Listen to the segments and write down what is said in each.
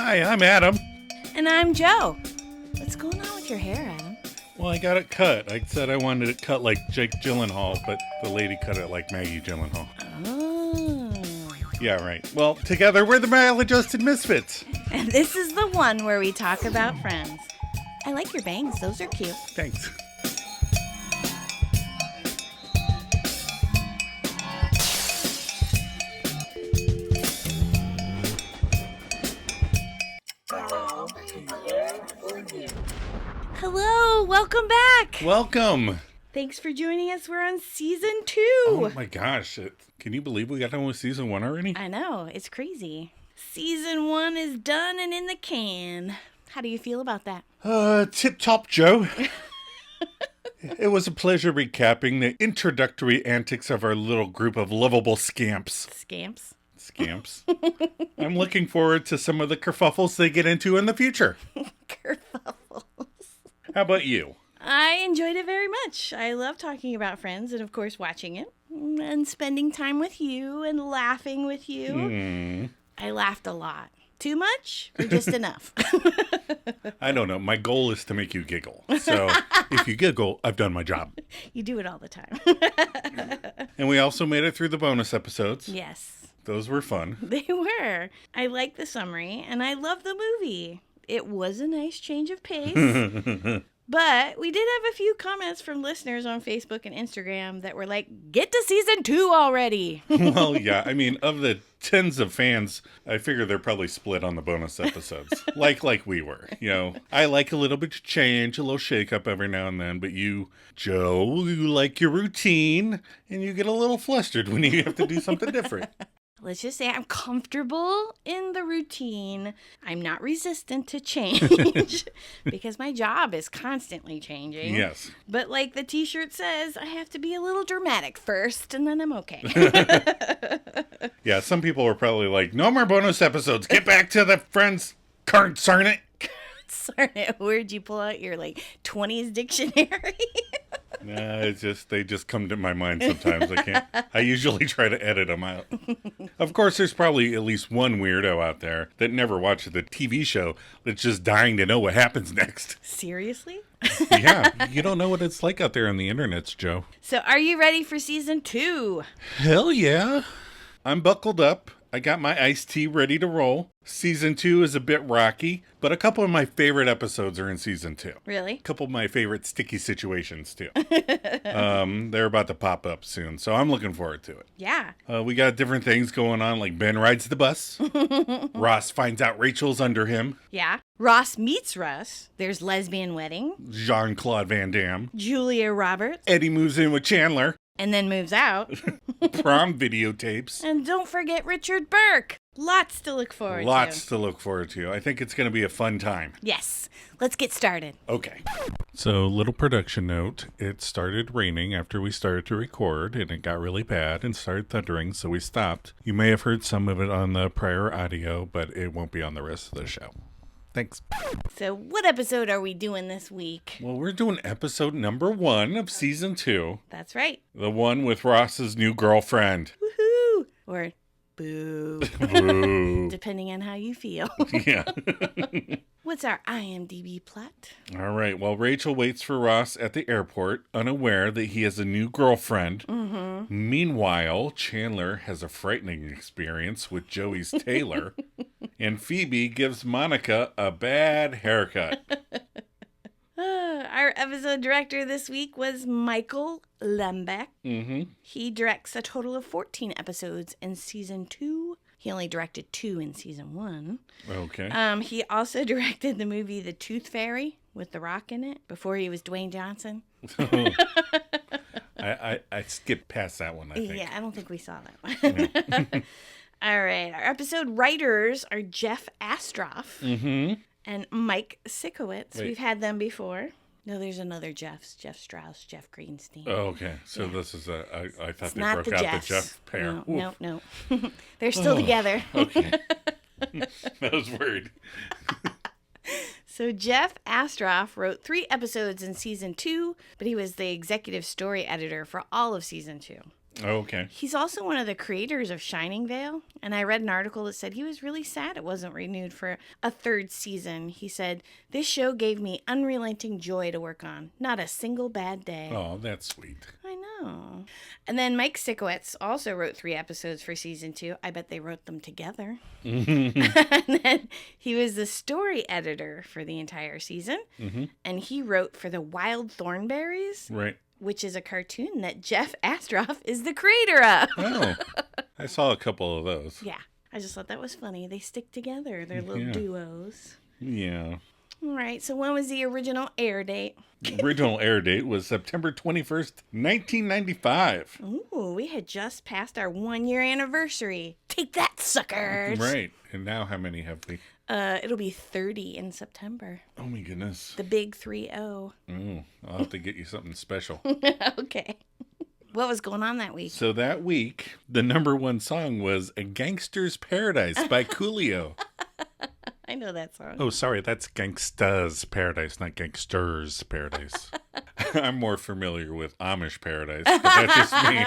Hi, I'm Adam. And I'm Joe. What's going on with your hair, Adam? Well, I got it cut. I said I wanted it cut like Jake Gyllenhaal, but the lady cut it like Maggie Gyllenhaal. Oh. Yeah, right. Well, together we're the Maladjusted Misfits. And this is the one where we talk about friends. I like your bangs. Those are cute. Thanks. Hello, welcome back. Welcome. Thanks for joining us. We're on season 2. Oh my gosh. Can you believe we got done with season 1 already? I know, it's crazy. Season 1 is done and in the can. How do you feel about that? Tip-top, Joe. It was a pleasure recapping the introductory antics of our little group of lovable scamps. Scamps? Scamps. I'm looking forward to some of the kerfuffles they get into in the future. Kerfuffles. How about you? I enjoyed it very much. I love talking about Friends and, of course, watching it and spending time with you and laughing with you. I laughed a lot. Too much or just enough? I don't know. My goal is to make you giggle. So if you giggle, I've done my job. You do it all the time. And we also made it through the bonus episodes. Yes. Those were fun. They were. I like the summary and I love the movie. It was a nice change of pace. But we did have a few comments from listeners on Facebook and Instagram that were like, get to season 2 already. Well, yeah. I mean, of the tens of fans, I figure they're probably split on the bonus episodes. like we were. You know, I like a little bit of change, a little shake up every now and then. But you, Joe, you like your routine and you get a little flustered when you have to do something different. Let's just say I'm comfortable in the routine. I'm not resistant to change because my job is constantly changing. Yes. But like the t-shirt says, I have to be a little dramatic first and then I'm okay. Yeah, some people were probably like, no more bonus episodes. Get back to the Friends concern it. Where'd you pull out your like 20s dictionary? Nah, they just come to my mind sometimes. I usually try to edit them out. Of course, there's probably at least one weirdo out there that never watched the TV show that's just dying to know what happens next. Seriously? Yeah, you don't know what it's like out there on the internets, Joe. So are you ready for season 2? Hell yeah. I'm buckled up. I got my iced tea ready to roll. Season 2 is a bit rocky, but a couple of my favorite episodes are in season 2. Really? A couple of my favorite sticky situations, too. They're about to pop up soon, so I'm looking forward to it. Yeah. We got different things going on, like Ben rides the bus. Ross finds out Rachel's under him. Yeah. Ross meets Russ. There's lesbian wedding. Jean-Claude Van Damme. Julia Roberts. Eddie moves in with Chandler. And then moves out. Prom videotapes. And don't forget Richard Burke. Lots to look forward to. Lots to look forward to. I think it's going to be a fun time. Yes. Let's get started. Okay. So, little production note. It started raining after we started to record, and it got really bad and started thundering, so we stopped. You may have heard some of it on the prior audio, but it won't be on the rest of the show. Thanks. So, what episode are we doing this week? Well, we're doing episode number 1 of season 2. That's right. The one with Ross's new girlfriend. Woohoo! Or boo. Boo. Depending on how you feel. Yeah. What's our IMDb plot? All right. Well, Rachel waits for Ross at the airport, unaware that he has a new girlfriend. Meanwhile, Chandler has a frightening experience with Joey's tailor. And Phoebe gives Monica a bad haircut. Our episode director this week was Michael Lembeck. He directs a total of 14 episodes in season 2. He only directed 2 in season 1. Okay. He also directed the movie The Tooth Fairy with The Rock in it before he was Dwayne Johnson. I skipped past that one, I think. Yeah, I don't think we saw that one. Yeah. All right. Our episode writers are Jeff Astroff and Mike Sikowitz. Wait. We've had them before. No, there's another Jeffs. Jeff Strauss, Jeff Greenstein. Oh, okay. So Yeah. This is I thought It's they not broke the out Jeffs. the Jeff pair. No. They're still together. Okay. I was worried. So Jeff Astroff wrote 3 episodes in season 2, but he was the executive story editor for all of season 2. Oh, okay. He's also one of the creators of Shining Vale, and I read an article that said he was really sad it wasn't renewed for a third season. He said, "This show gave me unrelenting joy to work on. Not a single bad day." Oh, that's sweet. I know. And then Mike Sikowitz also wrote 3 episodes for season 2. I bet they wrote them together. And then he was the story editor for the entire season, and he wrote for the Wild Thornberrys. Right. Which is a cartoon that Jeff Astroff is the creator of. Oh, I saw a couple of those. Yeah, I just thought that was funny. They stick together. They're little duos. Yeah. All right, so when was the original air date? The original air date was September 21st, 1995. Ooh, we had just passed our 1-year anniversary. Take that, suckers! Right. And now how many have we? It'll be 30 in September. Oh, my goodness. The big 3-0. Oh, I'll have to get you something special. Okay. What was going on that week? So that week, the #1 song was A Gangster's Paradise by Coolio. I know that song. Oh, sorry, that's Gangsta's Paradise, not Gangster's Paradise. I'm more familiar with Amish Paradise, but that's just me.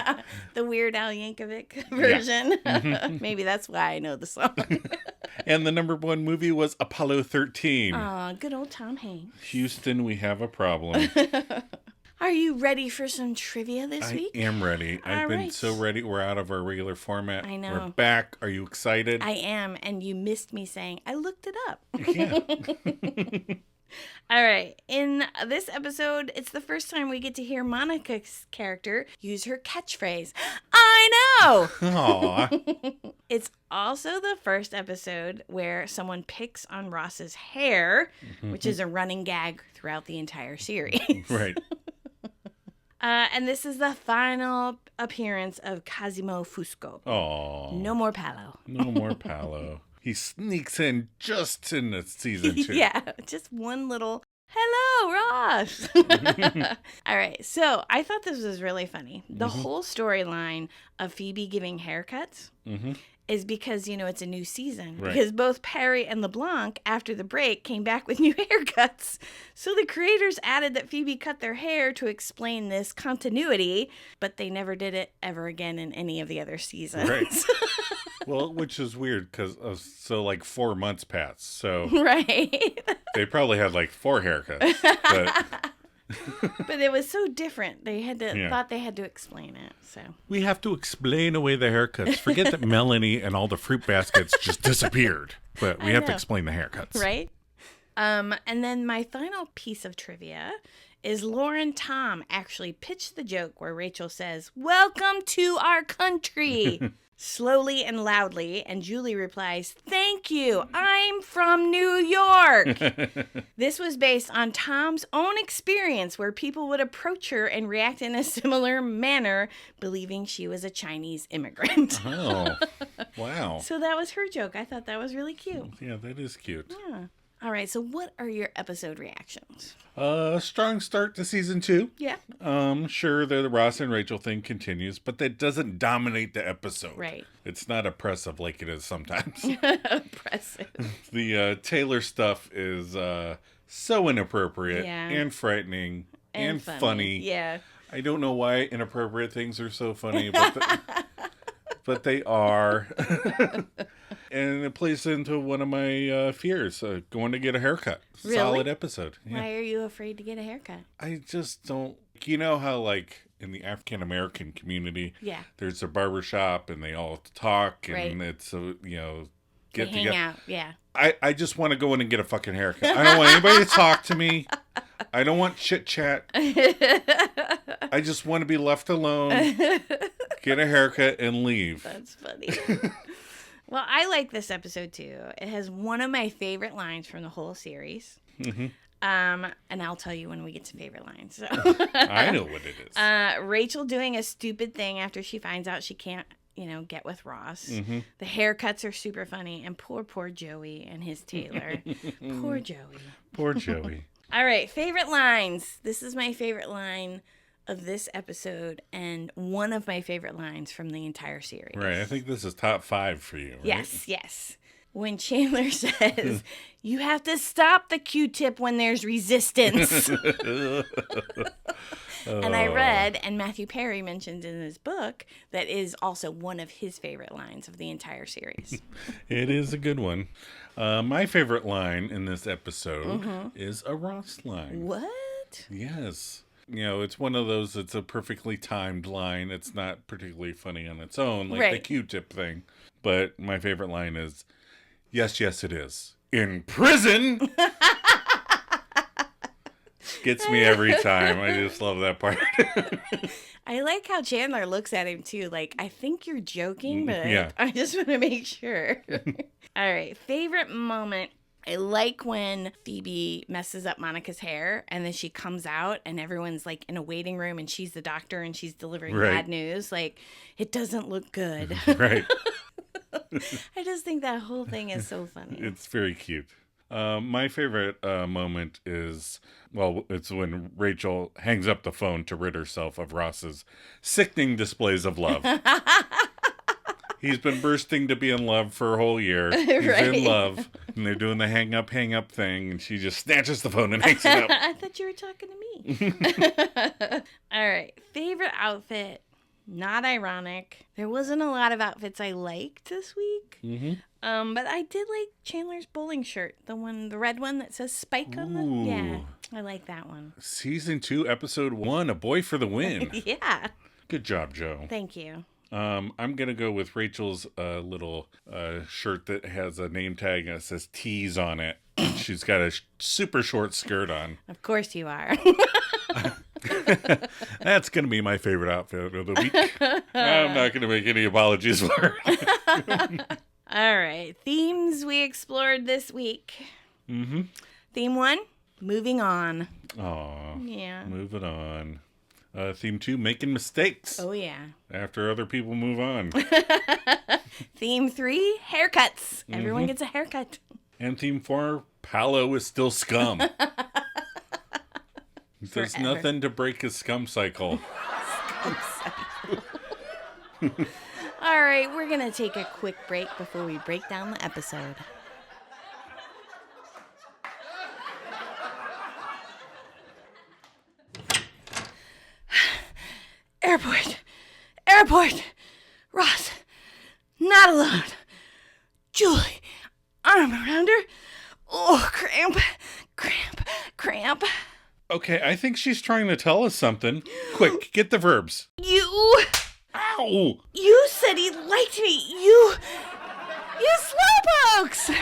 The Weird Al Yankovic version. Yeah. Maybe that's why I know the song. And the #1 movie was Apollo 13. Aw, good old Tom Hanks. Houston, we have a problem. Are you ready for some trivia this week? I am ready. I've been right. so ready. We're out of our regular format. I know. We're back. Are you excited? I am, and you missed me saying, I looked it up. Yeah. All right. In this episode, it's the first time we get to hear Monica's character use her catchphrase, I know! Aw. It's also the first episode where someone picks on Ross's hair, which is a running gag throughout the entire series. Right. And this is the final appearance of Cosimo Fusco. Aw. No more Palo. No more Palo. He sneaks in just in the season 2. Yeah, just one little, hello, Ross. All right, so I thought this was really funny. The whole storyline of Phoebe giving haircuts is because, you know, it's a new season. Right. Because both Perry and LeBlanc, after the break, came back with new haircuts. So the creators added that Phoebe cut their hair to explain this continuity, but they never did it ever again in any of the other seasons. Right. Well, which is weird because so like 4 months passed. So Right. they probably had like 4 haircuts. But But it was so different. They had to Yeah. thought they had to explain it. So we have to explain away the haircuts. Forget that Melanie and all the fruit baskets just disappeared. But we have to know. explain the haircuts. right. And then my final piece of trivia is Lauren Tom actually pitched the joke where Rachel says, "Welcome to our country." Slowly and loudly, and Julie replies, "Thank you, I'm from New York." This was based on Tom's own experience where people would approach her and react in a similar manner, believing she was a Chinese immigrant. Oh, wow. So that was her joke. I thought that was really cute. Yeah, that is cute. Yeah. All right, so what are your episode reactions? Strong start to season 2. Yeah. Sure, the Ross and Rachel thing continues, but that doesn't dominate the episode. Right. It's not oppressive like it is sometimes. Impressive. The Taylor stuff is so inappropriate Yeah. and frightening and funny. Yeah. I don't know why inappropriate things are so funny, but but they are. And it plays into one of my fears, going to get a haircut. Really? Solid episode. Yeah. Why are you afraid to get a haircut? I just don't. You know how, like, in the African American community, Yeah. there's a barber shop and they all talk and Right. it's They get hang together. out. Yeah. I just want to go in and get a fucking haircut. I don't want anybody to talk to me. I don't want chit chat. I just want to be left alone, get a haircut, and leave. That's funny. Well, I like this episode too. It has one of my favorite lines from the whole series. And I'll tell you when we get to favorite lines. So. I know what it is. Rachel doing a stupid thing after she finds out she can't, get with Ross. The haircuts are super funny. And poor Joey and his tailor. Poor Joey. Poor Joey. All right, favorite lines. This is my favorite line of this episode and one of my favorite lines from the entire series. Right, I think this is top 5 for you, right? Yes. When Chandler says, "You have to stop the Q-tip when there's resistance." And I read, and Matthew Perry mentioned in his book, that is also one of his favorite lines of the entire series. It is a good one. My favorite line in this episode is a Ross line. What? Yes. It's one of those, it's a perfectly timed line. It's not particularly funny on its own, like the Q-tip thing. But my favorite line is, yes, it is. In prison! Gets me every time. I just love that part. I like how Chandler looks at him, too. Like, I think you're joking, but I just want to make sure. All right. Favorite moment. I like when Phoebe messes up Monica's hair and then she comes out and everyone's like in a waiting room and she's the doctor and she's delivering bad news. Like, it doesn't look good. Right. I just think that whole thing is so funny. It's very cute. My favorite moment is, it's when Rachel hangs up the phone to rid herself of Ross's sickening displays of love. He's been bursting to be in love for a whole year. He's in love, and they're doing the hang up thing, and she just snatches the phone and hangs it up. I thought you were talking to me. All right. Favorite outfit. Not ironic. There wasn't a lot of outfits I liked this week. But I did like Chandler's bowling shirt. The red one that says Spike on the... Yeah, I like that one. Season 2, Episode 1, A Boy for the Win. Yeah. Good job, Joe. Thank you. I'm going to go with Rachel's little shirt that has a name tag that says Tease on it. She's got a super short skirt on. Of course you are. That's going to be my favorite outfit of the week. I'm not going to make any apologies for it. All right. Themes we explored this week. Theme 1, moving on. Aw. Yeah. Moving on. Theme 2, making mistakes. Oh, yeah. After other people move on. Theme 3, haircuts. Everyone gets a haircut. And theme 4, Paolo is still scum. There's nothing to break his scum cycle. All right, we're going to take a quick break before we break down the episode. Airport. Ross, not alone. Julie, arm around her. Oh, cramp. Okay, I think she's trying to tell us something. Quick, get the verbs. You... Ow! You said he liked me. You slowpokes!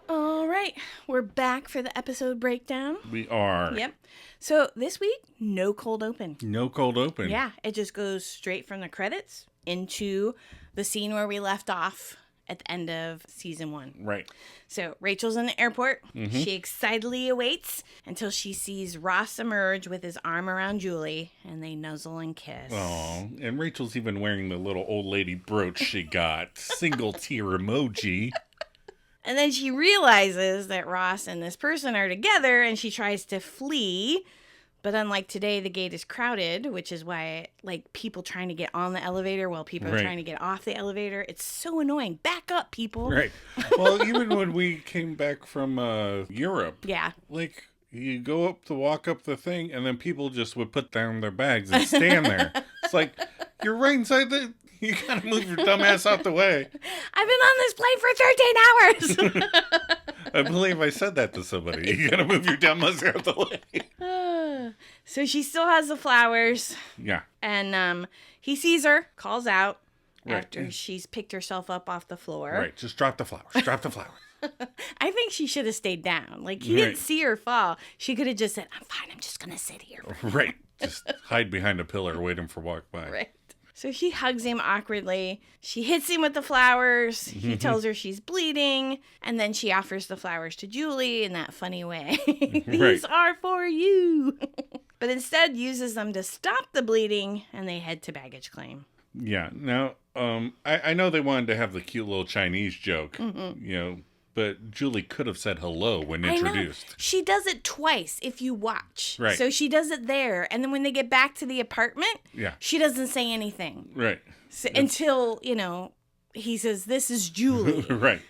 All right, we're back for the episode breakdown. We are. Yep. So this week, no cold open. No cold open. Yeah, it just goes straight from the credits into the scene where we left off at the end of season 1. Right. So Rachel's in the airport. She excitedly awaits until she sees Ross emerge with his arm around Julie, and they nuzzle and kiss. Oh, and Rachel's even wearing the little old lady brooch she got. Single tear emoji. And then she realizes that Ross and this person are together, and she tries to flee. But unlike today, the gate is crowded, which is why, like, people trying to get on the elevator while people are trying to get off the elevator. It's so annoying. Back up, people. Right. Well, even when we came back from Europe. Yeah. Like, you go up to walk up the thing, and then people just would put down their bags and stand there. It's like, you're right inside the... You gotta move your dumb ass out the way. I've been on this plane for 13 hours. I believe I said that to somebody. You gotta move your dumb ass out the way. So she still has the flowers. Yeah. And he sees her, calls out after she's picked herself up off the floor. Right. Just drop the flowers. Drop the flowers. I think she should have stayed down. Like, he didn't see her fall. She could have just said, I'm fine. I'm just going to sit here. Right. Just hide behind a pillar waiting for walk by. Right. So she hugs him awkwardly. She hits him with the flowers. He tells her she's bleeding. And then she offers the flowers to Julie in that funny way. These are for you. But instead uses them to stop the bleeding, and they head to baggage claim. Yeah. Now, I know they wanted to have the cute little Chinese joke, but Julie could have said hello when introduced. I know. She does it twice if you watch. Right. So she does it there, and then when they get back to the apartment, she doesn't say anything. Right. So, until, he says, this is Julie. Right.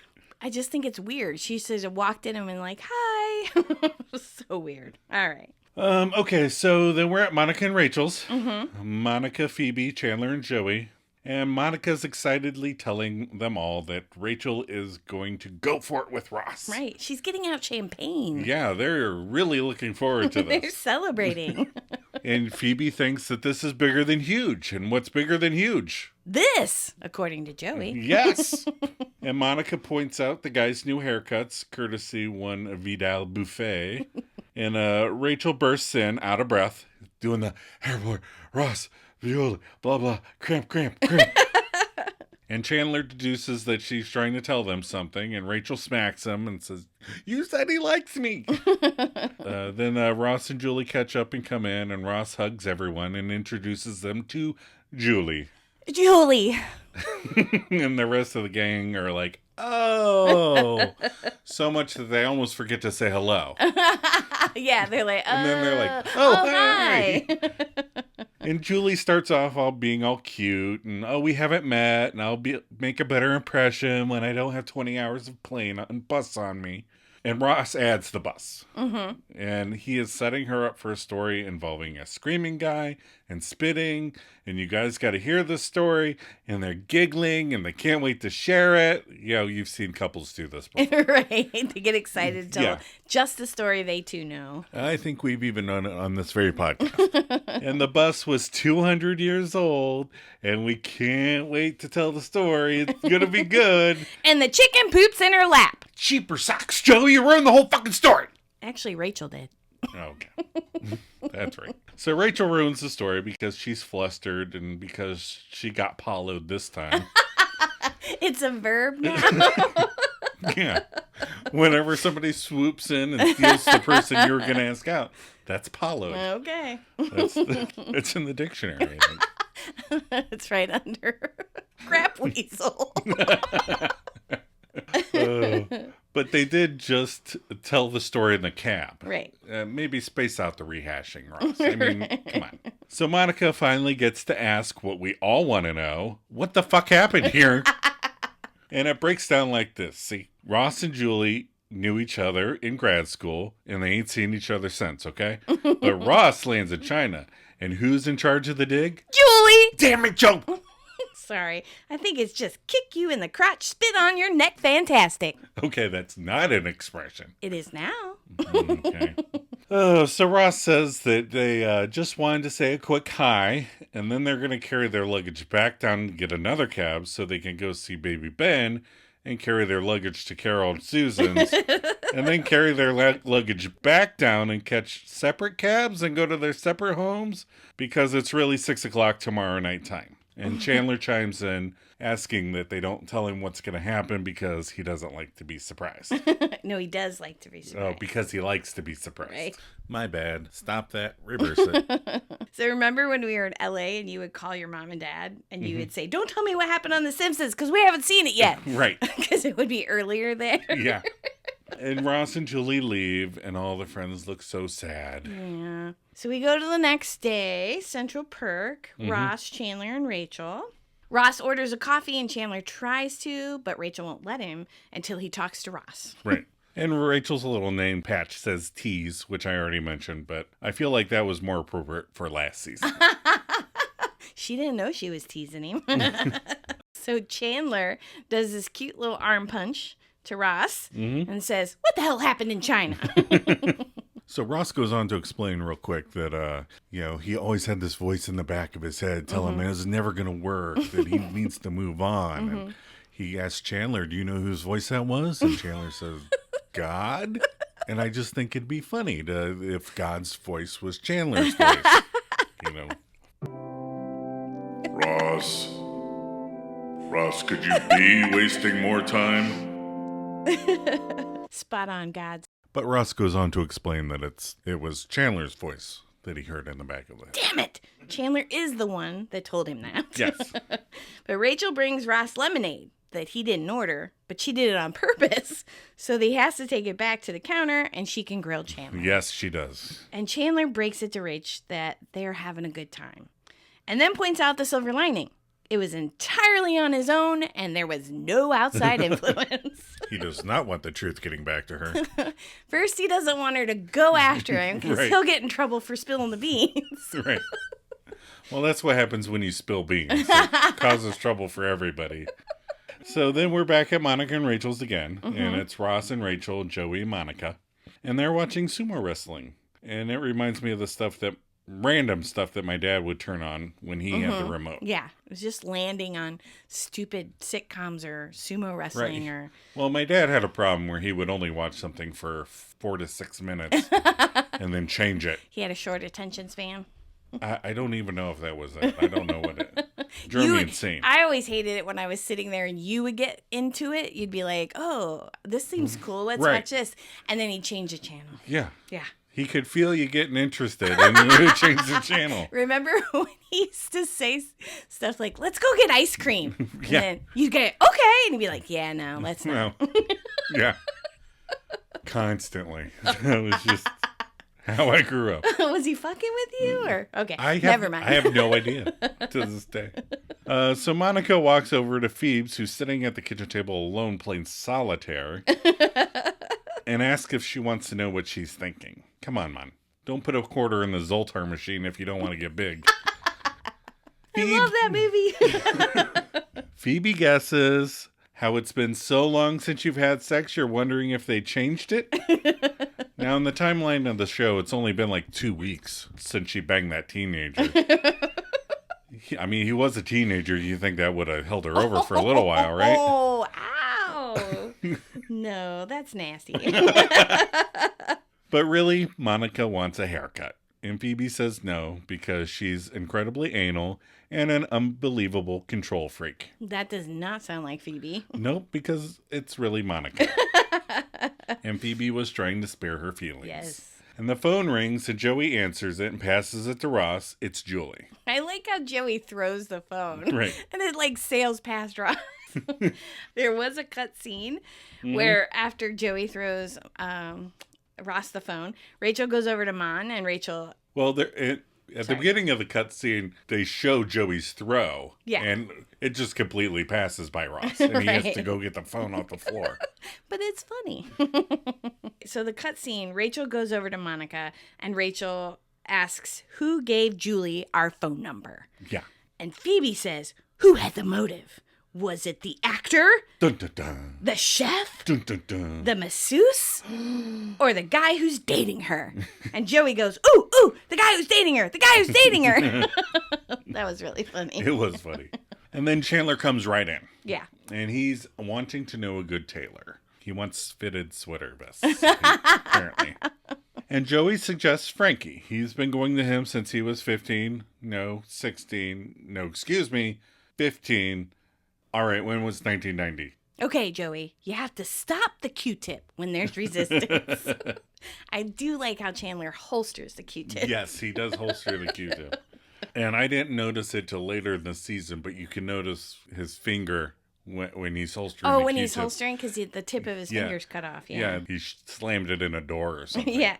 I just think it's weird. She says, walked in and like, hi. So weird. All right. Okay, so then we're at Monica and Rachel's. Mm-hmm. Monica, Phoebe, Chandler, and Joey. And Monica's excitedly telling them all that Rachel is going to go for it with Ross. Right. She's getting out champagne. Yeah, they're really looking forward to They're this. celebrating. And Phoebe thinks that this is bigger than huge. And what's bigger than huge? This, according to Joey. Yes. And Monica points out the guy's new haircuts, courtesy one Vidal Buffet. And Rachel bursts in, out of breath, doing the hair boy, Ross, Viola, blah, blah, cramp. And Chandler deduces that she's trying to tell them something, and Rachel smacks him and says, "You said he likes me." Then Ross and Julie catch up and come in, and Ross hugs everyone and introduces them to Julie. Julie. And the rest of the gang are like, oh, so much that they almost forget to say hello. Yeah, they're like, And then they're like, oh hi. hi. And Julie starts off being all cute and, oh, we haven't met and I'll make a better impression when I don't have 20 hours of plane and bus on me. And Ross adds the bus. Mm-hmm. And he is setting her up for a story involving a screaming guy and spitting. And you guys got to hear this story. And they're giggling and they can't wait to share it. You know, you've seen couples do this before. Right. They get excited to tell just the story they too know. I think we've even done it on this very podcast. And the bus was 200 years old. And we can't wait to tell the story. It's going to be good. And the chicken poops in her lap. Cheaper socks, Joe. You ruined the whole fucking story. Actually, Rachel did. Okay. That's right. So Rachel ruins the story because she's flustered and because she got pallowed this time. It's a verb now. Yeah. Whenever somebody swoops in and steals the person you were going to ask out, that's pallowed. Okay. It's in the dictionary, I think. It's right under crap weasel. But they did just tell the story in the cab. Right. Maybe space out the rehashing, Ross. I mean, come on. So Monica finally gets to ask what we all want to know. What the fuck happened here? And it breaks down like this. See, Ross and Julie knew each other in grad school, and they ain't seen each other since, okay? But Ross lands in China. And who's in charge of the dig? Julie! Damn it, Joe! Sorry. I think it's just kick you in the crotch, spit on your neck, fantastic. Okay, that's not an expression. It is now. Okay. So Ross says that they just wanted to say a quick hi, and then they're going to carry their luggage back down and get another cab so they can go see baby Ben and carry their luggage to Carol and Susan's, and then carry their luggage back down and catch separate cabs and go to their separate homes because it's really 6 o'clock tomorrow night time. And Chandler chimes in, asking that they don't tell him what's going to happen because he doesn't like to be surprised. No, he does like to be surprised. Oh, because he likes to be surprised. Right. My bad. Stop that. Reverse it. So remember when we were in LA and you would call your mom and dad and you would say, "Don't tell me what happened on The Simpsons because we haven't seen it yet." Right. Because it would be earlier there. Yeah. And Ross and Julie leave and all the friends look so sad. Yeah. So we go to the next day, Central Perk, Ross, Chandler, and Rachel. Ross orders a coffee and Chandler tries to, but Rachel won't let him until he talks to Ross. Right. And Rachel's little name patch says tease, which I already mentioned, but I feel like that was more appropriate for last season. She didn't know she was teasing him. So Chandler does this cute little arm punch to Ross and says, "What the hell happened in China?" So Ross goes on to explain real quick that, he always had this voice in the back of his head telling him it was never going to work, that he needs to move on. And he asked Chandler, "Do you know whose voice that was?" And Chandler says, "God." And I just think it'd be funny if God's voice was Chandler's voice, Ross, could you be wasting more time? Spot on, God. But Ross goes on to explain that it was Chandler's voice that he heard in the back of the head. Damn it! Chandler is the one that told him that. Yes. But Rachel brings Ross lemonade that he didn't order, but she did it on purpose. So he has to take it back to the counter and she can grill Chandler. Yes, she does. And Chandler breaks it to Rach that they're having a good time. And then points out the silver lining. It was entirely on his own, and there was no outside influence. He does not want the truth getting back to her. First, he doesn't want her to go after him because Right. he'll get in trouble for spilling the beans. Right. Well, that's what happens when you spill beans. It causes trouble for everybody. So then we're back at Monica and Rachel's again. And it's Ross and Rachel, Joey and Monica. And they're watching sumo wrestling. And it reminds me of the random stuff that my dad would turn on when he had the remote. Yeah, it was just landing on stupid sitcoms or sumo wrestling or... Well, my dad had a problem where he would only watch something for 4 to 6 minutes and then change it. He had a short attention span. I don't even know if that was it. I don't know what it drove me insane. I always hated it when I was sitting there and you would get into it. You'd be like, oh, this seems cool. Let's watch this. And then he'd change the channel. Yeah. Yeah. He could feel you getting interested and he would change the channel. Remember when he used to say stuff like, let's go get ice cream? And Yeah. then you'd get, okay. And he'd be like, yeah, no, let's not. No. Yeah. Constantly. That was just how I grew up. Was he fucking with you? Or okay, Never mind. I have no idea to this day. So Monica walks over to Phoebe's, who's sitting at the kitchen table alone playing solitaire, and asks if she wants to know what she's thinking. Come on, Mon. Don't put a quarter in the Zoltar machine if you don't want to get big. I love that movie. Phoebe guesses how it's been so long since you've had sex, you're wondering if they changed it. Now, in the timeline of the show, it's only been like 2 weeks since she banged that teenager. He was a teenager. You think that would have held her over for a little while, right? Oh, ow. No, that's nasty. But really, Monica wants a haircut. And Phoebe says no because she's incredibly anal and an unbelievable control freak. That does not sound like Phoebe. Nope, because it's really Monica. And Phoebe was trying to spare her feelings. Yes. And the phone rings and Joey answers it and passes it to Ross. It's Julie. I like how Joey throws the phone. Right. And it like sails past Ross. There was a cut scene where after Joey throws Ross the phone, Rachel goes over to Mon and Rachel... Well, at the beginning of the cutscene, they show Joey's throw. Yeah. And it just completely passes by Ross. And he has to go get the phone off the floor. But it's funny. So the cutscene, Rachel goes over to Monica and Rachel asks, who gave Julie our phone number? Yeah. And Phoebe says, who had the motive? Was it the actor? Dun, dun, dun. The chef? Dun, dun, dun. The masseuse? Or the guy who's dating her? And Joey goes, ooh, the guy who's dating her. The guy who's dating her. That was really funny. It was funny. And then Chandler comes right in. Yeah. And he's wanting to know a good tailor. He wants fitted sweater vests, apparently. And Joey suggests Frankie. He's been going to him since he was 15. No, 16. No, excuse me, 15. All right, when was 1990? Okay, Joey, you have to stop the Q-tip when there's resistance. I do like how Chandler holsters the Q-tip. Yes, he does holster the Q-tip. And I didn't notice it till later in the season, but you can notice his finger when he's holstering the when Q-tip. he's holstering because the tip of his finger's cut off. Yeah, he slammed it in a door or something. Yeah.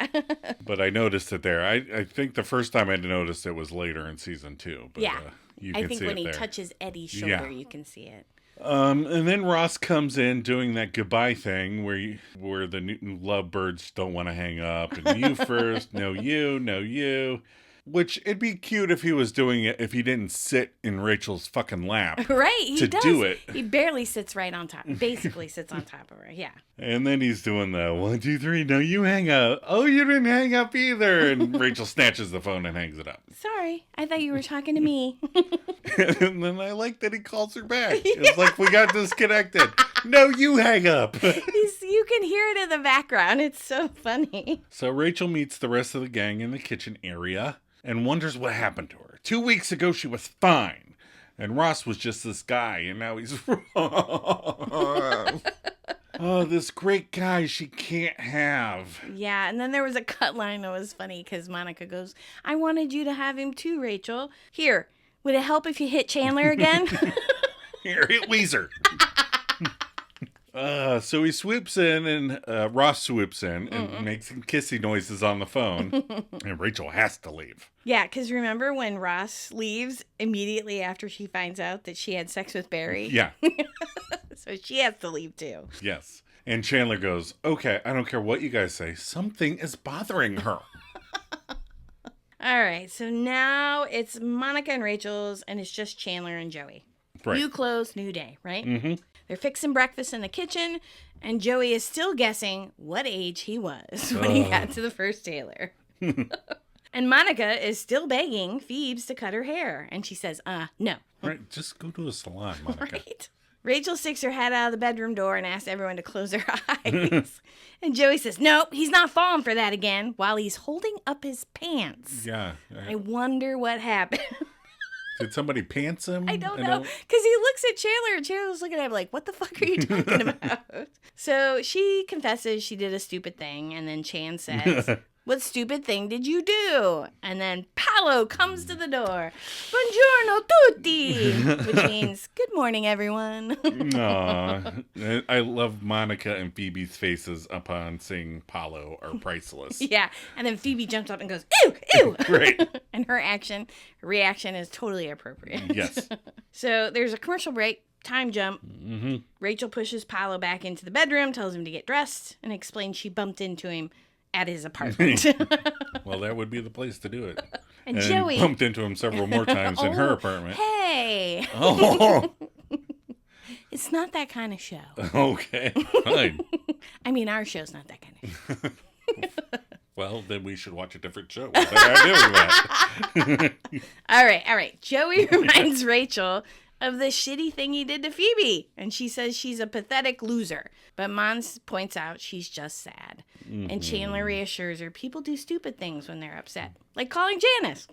But I noticed it there. I think the first time I noticed it was later in season 2. But, yeah. you can I think see when it he there. touches Eddie's shoulder, you can see it. And then Ross comes in doing that goodbye thing where the new lovebirds don't want to hang up. And you first, no you. Which, it'd be cute if he was doing it if he didn't sit in Rachel's fucking lap. Right, he does. Do it. He barely sits right on top. Basically sits on top of her, yeah. And then he's doing the 1, 2, 3, no, you hang up. Oh, you didn't hang up either. And Rachel snatches the phone and hangs it up. Sorry, I thought you were talking to me. And then I like that he calls her back. It's like we got disconnected. No, you hang up. You can hear it in the background. It's so funny. So Rachel meets the rest of the gang in the kitchen area and wonders what happened to her. 2 weeks ago, she was fine. And Ross was just this guy, and now he's wrong. Oh, this great guy she can't have. Yeah, and then there was a cut line that was funny because Monica goes, I wanted you to have him too, Rachel. Here, would it help if you hit Chandler again? Here, hit Weezer. So he swoops in, and Ross swoops in and makes some kissy noises on the phone, and Rachel has to leave. Yeah, because remember when Ross leaves immediately after she finds out that she had sex with Barry? Yeah. So she has to leave too. Yes. And Chandler goes, okay, I don't care what you guys say. Something is bothering her. All right, so now it's Monica and Rachel's, and it's just Chandler and Joey. Right. New clothes, new day, right? Mm-hmm. They're fixing breakfast in the kitchen, and Joey is still guessing what age he was when he got to the first tailor. And Monica is still begging Phoebe to cut her hair, and she says, no. Right, just go to a salon, Monica. Right. Rachel sticks her head out of the bedroom door and asks everyone to close their eyes. And Joey says, nope, he's not falling for that again, while he's holding up his pants. Yeah. I wonder what happened. Did somebody pants him? I don't know. Because he looks at Chandler, and Chandler's looking at him like, what the fuck are you talking about? So she confesses she did a stupid thing, and then Chan says, what stupid thing did you do? And then Paolo comes to the door. Buongiorno tutti! Which means, good morning, everyone. Aw. I love Monica and Phoebe's faces upon seeing Paolo are priceless. Yeah. And then Phoebe jumps up and goes, ew, ew. Right. And her reaction is totally appropriate. Yes. So there's a commercial break. Time jump. Mm-hmm. Rachel pushes Paolo back into the bedroom, tells him to get dressed, and explains she bumped into him at his apartment. Well, that would be the place to do it. And Joey bumped into him several more times in her apartment. Hey. Oh. It's not that kind of show. Okay, fine. I mean, our show's not that kind of show. Well, then we should watch a different show. What better idea with that? All right. Joey reminds Rachel of the shitty thing he did to Phoebe. And she says she's a pathetic loser. But Mons points out she's just sad. Mm-hmm. And Chandler reassures her people do stupid things when they're upset. Like calling Janice.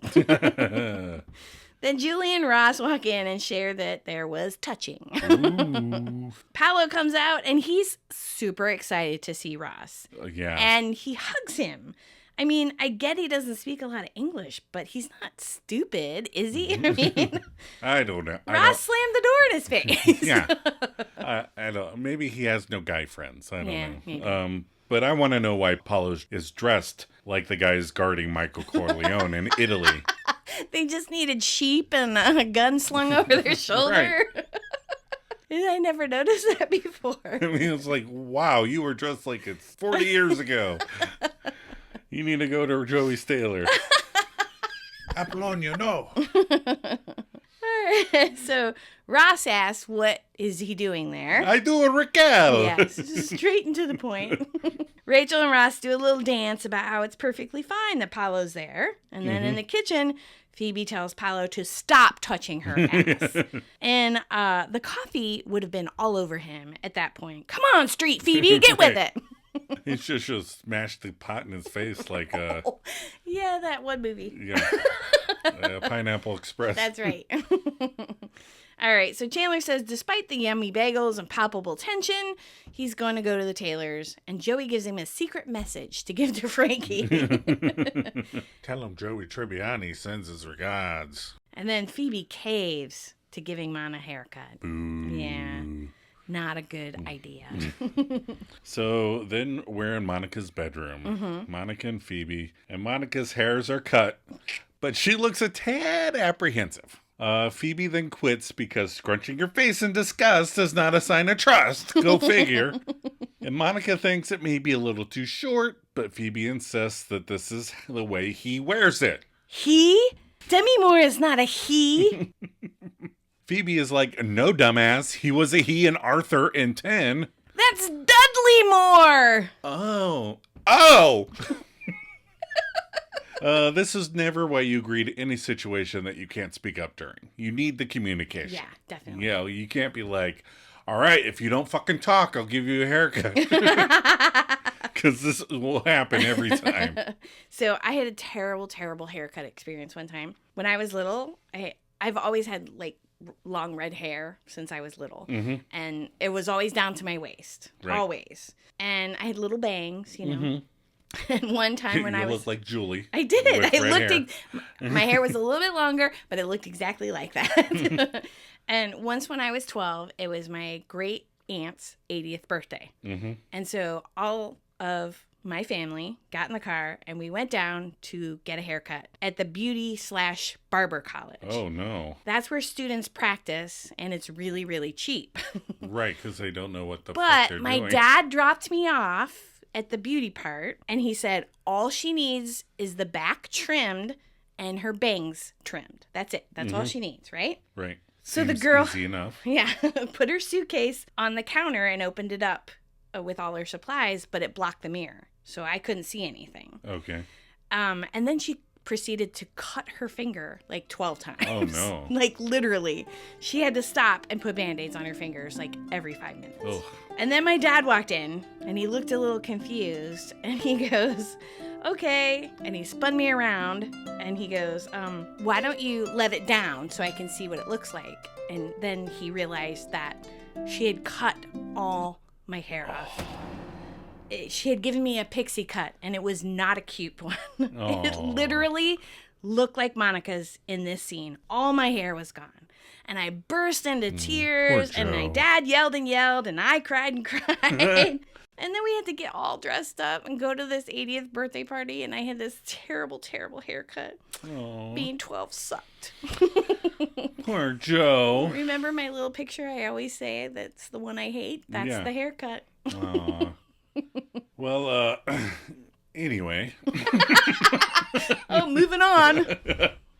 Then Julie and Ross walk in and share that there was touching. Paolo comes out and he's super excited to see Ross. Yeah. And he hugs him. I mean, I get he doesn't speak a lot of English, but he's not stupid, is he? I mean, I don't know. Ross slammed the door in his face. Yeah. I don't. Maybe he has no guy friends. I don't know. Maybe. But I want to know why Paulo is dressed like the guys guarding Michael Corleone in Italy. They just needed sheep and a gun slung over their shoulder. Right. I never noticed that before. I mean, it's like, wow, you were dressed like it's 40 years ago. You need to go to Joey's tailor. Apollonia, no. All right. So Ross asks, what is he doing there? I do a Raquel. Yes, straight and to the point. Rachel and Ross do a little dance about how it's perfectly fine that Paolo's there. And then in the kitchen, Phoebe tells Paolo to stop touching her ass. And the coffee would have been all over him at that point. Come on, Street Phoebe, get with it. He should have smashed the pot in his face like yeah, that one movie. Yeah. Pineapple Express. That's right. All right, so Chandler says despite the yummy bagels and palpable tension, he's going to go to the tailor's, and Joey gives him a secret message to give to Frankie. Tell him Joey Tribbiani sends his regards. And then Phoebe caves to giving Mon a haircut. Boo. Yeah, not a good idea. So then we're in Monica's bedroom. Monica and Phoebe, and Monica's hairs are cut, but she looks a tad apprehensive. Phoebe then quits because scrunching your face in disgust is not a sign of trust. Go figure. And Monica thinks it may be a little too short, but Phoebe insists that this is the way he wears it. He? Demi Moore is not a he. Phoebe is like, no, dumbass. He was a he in Arthur in 10. That's Dudley Moore. Oh. This is never why you agree to any situation that you can't speak up during. You need the communication. Yeah, definitely. Yeah, you can't be like, all right, if you don't fucking talk, I'll give you a haircut. Because this will happen every time. So I had a terrible, terrible haircut experience one time. When I was little, I've always had like long red hair since I was little. And it was always down to my waist. Right. Always. And I had little bangs, you know. And one time when I was... You looked like Julie. I did. My hair was a little bit longer, but it looked exactly like that. And once when I was 12, it was my great aunt's 80th birthday. Mm-hmm. And so all of my family got in the car and we went down to get a haircut at the beauty/barber college. Oh, no. That's where students practice, and it's really, really cheap. Right, because they don't know what the fuck they're But my doing. dad dropped me off at the beauty part, and he said all she needs is the back trimmed and her bangs trimmed. That's it. That's all she needs, right? Right. So the Seems girl, easy enough. yeah, put her suitcase on the counter and opened it up with all her supplies, but it blocked the mirror, so I couldn't see anything. Okay. And then she proceeded to cut her finger like 12 times. Oh, no. Like literally. She had to stop and put Band-Aids on her fingers like every 5 minutes. Ugh. And then my dad walked in and he looked a little confused and he goes, okay. And he spun me around and he goes, why don't you let it down so I can see what it looks like? And then he realized that she had cut all my hair off. She had given me a pixie cut, and it was not a cute one. It literally looked like Monica's in this scene. All my hair was gone. And I burst into tears, poor and my Joe. dad yelled and yelled, and I cried and cried. And then we had to get all dressed up and go to this 80th birthday party, and I had this terrible, terrible haircut. Oh, Being 12 sucked. poor Joe. Remember my little picture I always say that's the one I hate? That's Yeah. the haircut. Aw. Well, anyway, Oh, moving on.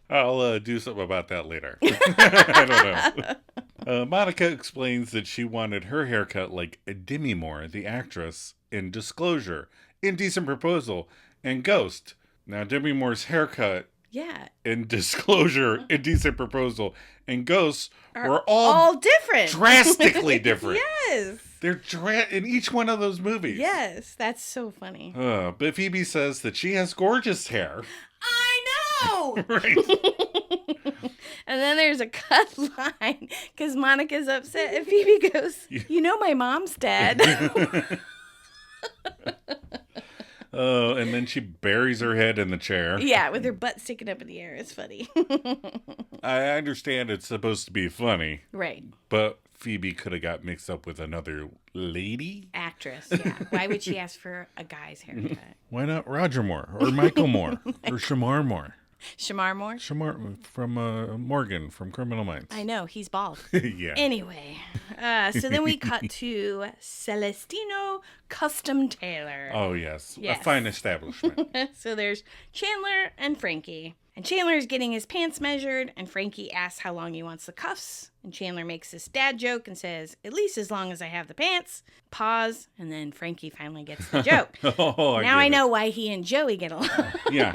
I'll do something about that later. I don't know. Monica explains that she wanted her haircut like Demi Moore, the actress, in Disclosure, Indecent Proposal, and Ghost. Now, Demi Moore's haircut Yeah. in Disclosure, Indecent Proposal, and Ghost were all different. drastically different. Yes. They're in each one of those movies. Yes. That's so funny. But Phoebe says that she has gorgeous hair. I know. Right. And then there's a cut line because Monica's upset. And Phoebe goes, you know my mom's dead. Oh, and then she buries her head in the chair. Yeah, with her butt sticking up in the air. It's funny. I understand it's supposed to be funny, Right. but Phoebe could have got mixed up with another lady. Actress, yeah. Why would she ask for a guy's haircut? Why not Roger Moore or Michael Moore or Shamar Moore? Shamar Moore? Shamar from Morgan from Criminal Minds. I know, he's bald. Yeah. Anyway, so then we cut to Celestino Custom Tailor. Oh, yes. Yes. A fine establishment. So there's Chandler and Frankie. And Chandler's getting his pants measured, and Frankie asks how long he wants the cuffs. And Chandler makes this dad joke and says, at least as long as I have the pants. Pause, and then Frankie finally gets the joke. Oh, Now I get know why he and Joey get along. it. Yeah.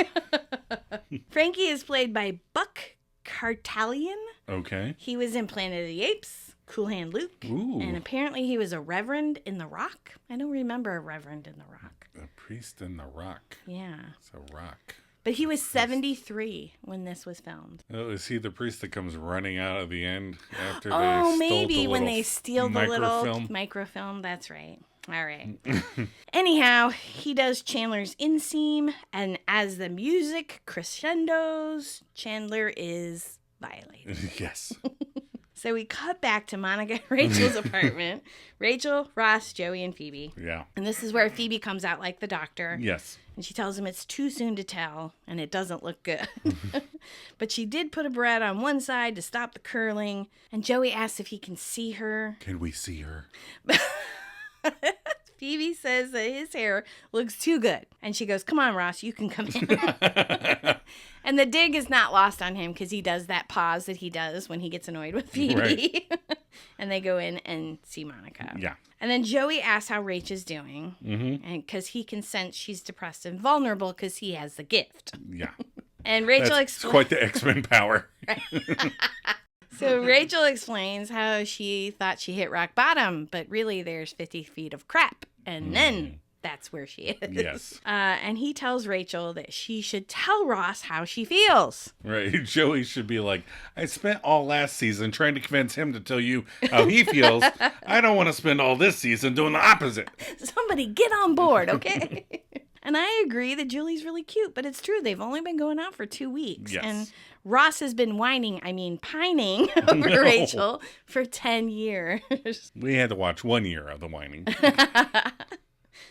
Frankie is played by Buck Cartalian. Okay. He was in Planet of the Apes, Cool Hand Luke, Ooh. and apparently he was a reverend in The Rock. I don't remember a reverend in The Rock. A priest in the rock. Yeah. It's a rock. But he was 73 when this was filmed. Oh, is he the priest that comes running out at the end after they Oh, stole maybe the when little they steal the little microfilm? microfilm. That's right. All right. Anyhow, he does Chandler's inseam, and as the music crescendos, Chandler is violated. Yes. So we cut back to Monica and Rachel's apartment. Rachel, Ross, Joey, and Phoebe. Yeah. And this is where Phoebe comes out like the doctor. Yes. And she tells him it's too soon to tell, and it doesn't look good. But she did put a barrette on one side to stop the curling. And Joey asks if he can see her. Can we see her? Phoebe says that his hair looks too good. And she goes, come on, Ross, you can come in. And the dig is not lost on him because he does that pause that he does when he gets annoyed with Phoebe. Right. And they go in and see Monica. Yeah. And then Joey asks how Rach is doing. Mm-hmm. And because he can sense she's depressed and vulnerable because he has the gift. Yeah. And Rachel That's explains. quite the X-Men power. So Rachel explains how she thought she hit rock bottom, but really there's 50 feet of crap. And then that's where she is. Yes. And he tells Rachel that she should tell Ross how she feels. Right. Joey should be like, I spent all last season trying to convince him to tell you how he feels. I don't want to spend all this season doing the opposite. Somebody get on board, okay? And I agree that Julie's really cute, but it's true. They've only been going out for 2 weeks. Yes. And Ross has been pining over Rachel for 10 years. We had to watch 1 year of the whining.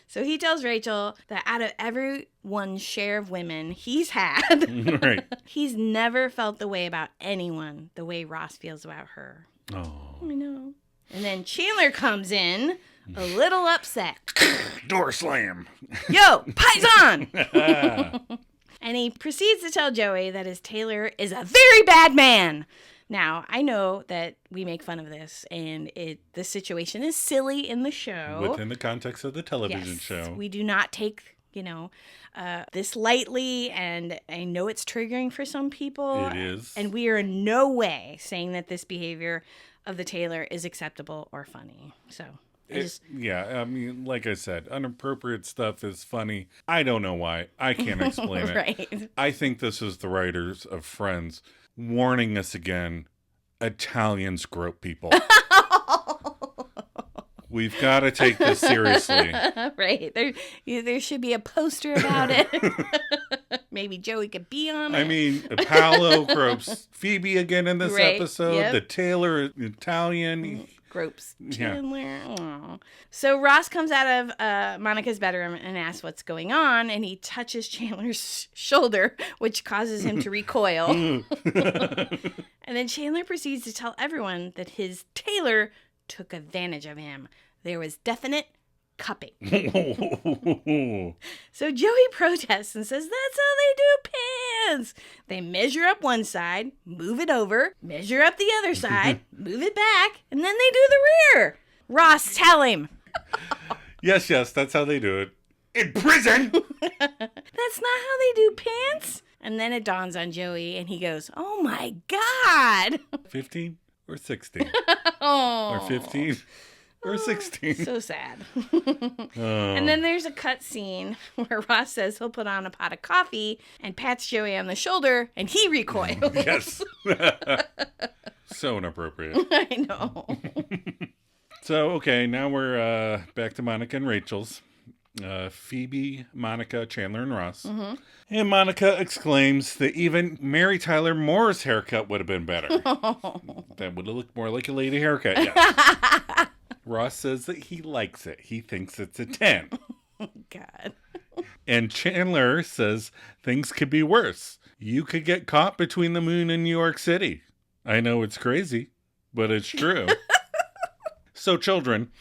So he tells Rachel that out of everyone's share of women he's had, Right. he's never felt the way about anyone the way Ross feels about her. Oh. I know. And then Chandler comes in, a little upset. Door slam. Yo, paisan! And he proceeds to tell Joey that his tailor is a very bad man. Now, I know that we make fun of this, and the situation is silly in the show. Within the context of the television show. We do not take, this lightly, and I know it's triggering for some people. It is. And we are in no way saying that this behavior of the tailor is acceptable or funny. So... like I said, inappropriate stuff is funny. I don't know why. I can't explain it. Right. I think this is the writers of Friends warning us again. Italians grope people. We've got to take this seriously. Right. There should be a poster about it. Maybe Joey could be on it. I mean, Paolo gropes Phoebe again in this episode. Yep. The tailor Italian. Gropes Chandler. Yeah. So Ross comes out of Monica's bedroom and asks what's going on, and he touches Chandler's shoulder, which causes him to recoil. And then Chandler proceeds to tell everyone that his tailor took advantage of him. There was definite cupping. So Joey protests and says that's how they do pants. They measure up one side, move it over, measure up the other side, move it back, and then they do the rear. Ross, tell him. Yes, that's how they do it. In prison! That's not how they do pants. And then it dawns on Joey, and he goes, oh my God. 15 or 16? Oh. Or 15 or 16? So sad. And then there's a cut scene where Ross says he'll put on a pot of coffee and pats Joey on the shoulder, and he recoils. Yes. So inappropriate. I know. So, okay, now we're back to Monica and Rachel's. Phoebe, Monica, Chandler, and Ross. Mm-hmm. And Monica exclaims that even Mary Tyler Moore's haircut would have been better. That would have looked more like a lady haircut, yes. Ross says that he likes it. He thinks it's a 10. God. And Chandler says things could be worse. You could get caught between the moon and New York City. I know it's crazy, but it's true. So, children...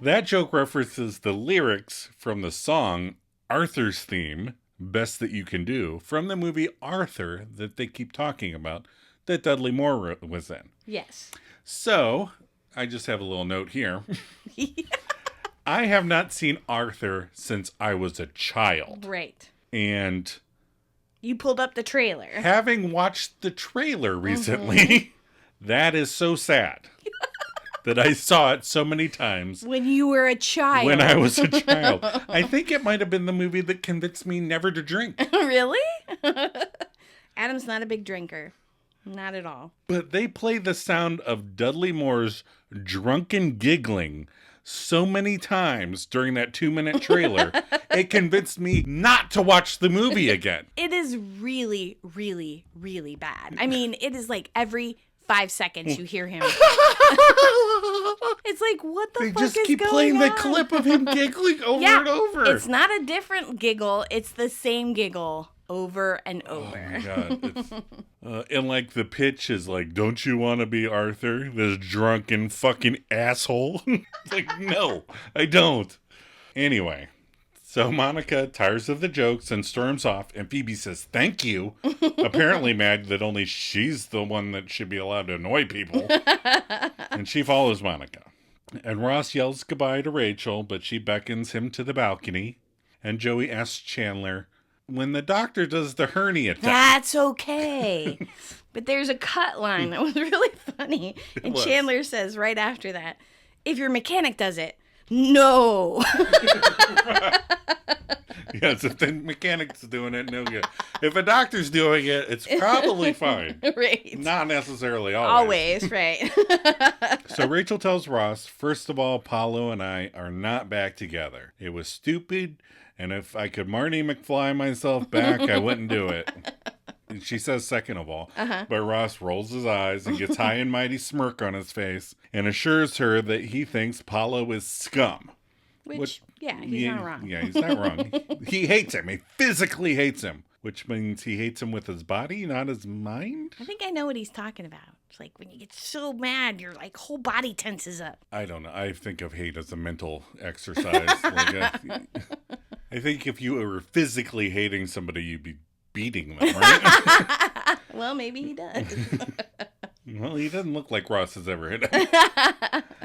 That joke references the lyrics from the song Arthur's Theme, Best That You Can Do, from the movie Arthur that they keep talking about, that Dudley Moore was in. Yes. So, I just have a little note here. I have not seen Arthur since I was a child. Right. And... You pulled up the trailer. Having watched the trailer recently, that is so sad. That I saw it so many times. When you were a child. When I was a child. I think it might have been the movie that convinced me never to drink. Really? Adam's not a big drinker. Not at all. But they play the sound of Dudley Moore's drunken giggling so many times during that 2-minute trailer. It convinced me not to watch the movie again. It is really, really, really bad. I mean, it is like every 5 seconds you hear him. It's like, what the fuck is going on? They just keep playing the clip of him giggling over and over. It's not a different giggle. It's the same giggle over and over. Oh, my God. And, like, the pitch is like, don't you want to be Arthur, this drunken fucking asshole? Like, no, I don't. Anyway. So Monica tires of the jokes and storms off, and Phoebe says, thank you. Apparently mad that only she's the one that should be allowed to annoy people. And she follows Monica. And Ross yells goodbye to Rachel, but she beckons him to the balcony. And Joey asks Chandler, when the doctor does the hernia test. That's okay. But there's a cut line that was really funny. And Chandler says right after that, if your mechanic does it, no. Yes, if the mechanic's doing it, no good. If a doctor's doing it, it's probably fine. Right. Not necessarily always. Always, right. So Rachel tells Ross, first of all, Paulo and I are not back together. It was stupid, and if I could Marty McFly myself back, I wouldn't do it. She says second of all. But Ross rolls his eyes and gets high and mighty smirk on his face and assures her that he thinks Paulo is scum. Which he's not wrong. Yeah, he's not wrong. He hates him. He physically hates him. Which means he hates him with his body, not his mind? I think I know what he's talking about. It's like when you get so mad, your whole body tenses up. I don't know. I think of hate as a mental exercise. I think if you were physically hating somebody, you'd be beating them, right? Well, maybe he does. Well, he doesn't look like Ross has ever hit him.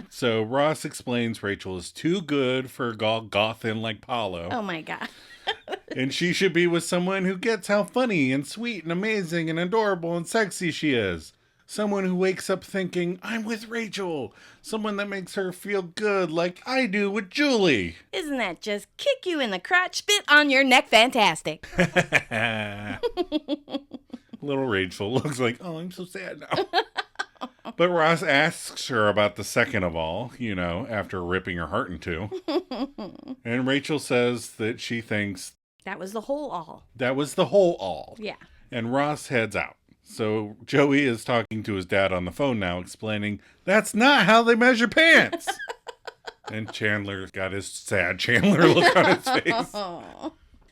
So Ross explains Rachel is too good for Gothin like Paulo. Oh, my God. And she should be with someone who gets how funny and sweet and amazing and adorable and sexy she is. Someone who wakes up thinking, I'm with Rachel. Someone that makes her feel good like I do with Julie. Isn't that just kick you in the crotch, spit on your neck fantastic? Little Rachel looks like, oh, I'm so sad now. But Ross asks her about the second of all, after ripping her heart in two. And Rachel says that she thinks that was the whole all. That was the whole all. Yeah. And Ross heads out. So Joey is talking to his dad on the phone now, explaining that's not how they measure pants. And Chandler got his sad Chandler look on his face.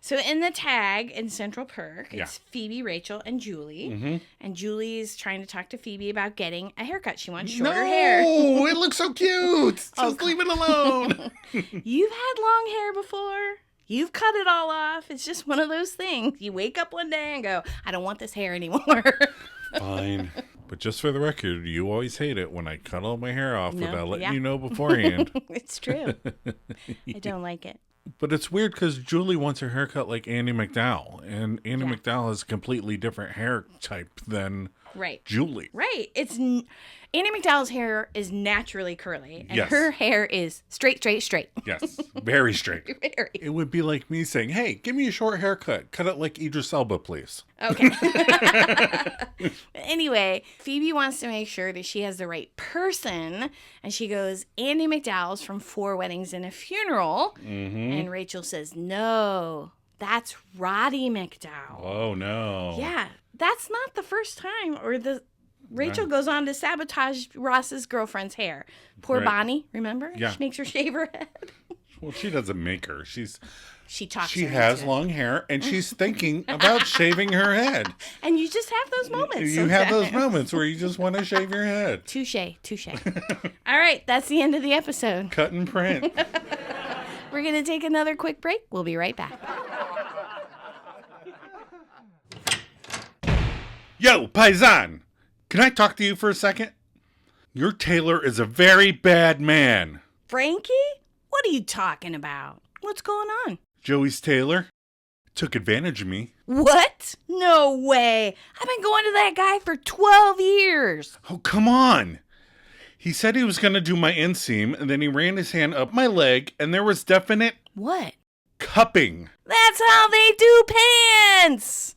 So in the tag in Central Perk, it's Phoebe, Rachel, and Julie. Mm-hmm. And Julie's trying to talk to Phoebe about getting a haircut. She wants shorter hair. No, it looks so cute. Just leave it alone. You've had long hair before. You've cut it all off. It's just one of those things. You wake up one day and go, I don't want this hair anymore. Fine. But just for the record, you always hate it when I cut all my hair off without letting you know beforehand. It's true. I don't like it. But it's weird because Julie wants her haircut like Andie MacDowell. And Andie MacDowell has a completely different hair type than Julie. Right. Andie MacDowell's hair is naturally curly. And her hair is straight. Yes. Very straight. Very. It would be like me saying, hey, give me a short haircut. Cut it like Idris Elba, please. Okay. Anyway, Phoebe wants to make sure that she has the right person. And she goes, Andie MacDowell's from 4 Weddings and a Funeral. Mm-hmm. And Rachel says, no, that's Roddy McDowell. Oh, no. Yeah. That's not the first time Rachel goes on to sabotage Ross's girlfriend's hair. Poor Bonnie, remember? Yeah. She makes her shave her head. Well, she doesn't make her. She has long hair, and she's thinking about shaving her head. And you just have those moments. You have those moments where you just want to shave your head. Touche. All right, that's the end of the episode. Cut and print. We're going to take another quick break. We'll be right back. Yo, Paisan! Can I talk to you for a second? Your tailor is a very bad man. Frankie? What are you talking about? What's going on? Joey's tailor took advantage of me. What? No way. I've been going to that guy for 12 years. Oh, come on. He said he was going to do my inseam, and then he ran his hand up my leg, and there was definite... What? Cupping. That's how they do pants!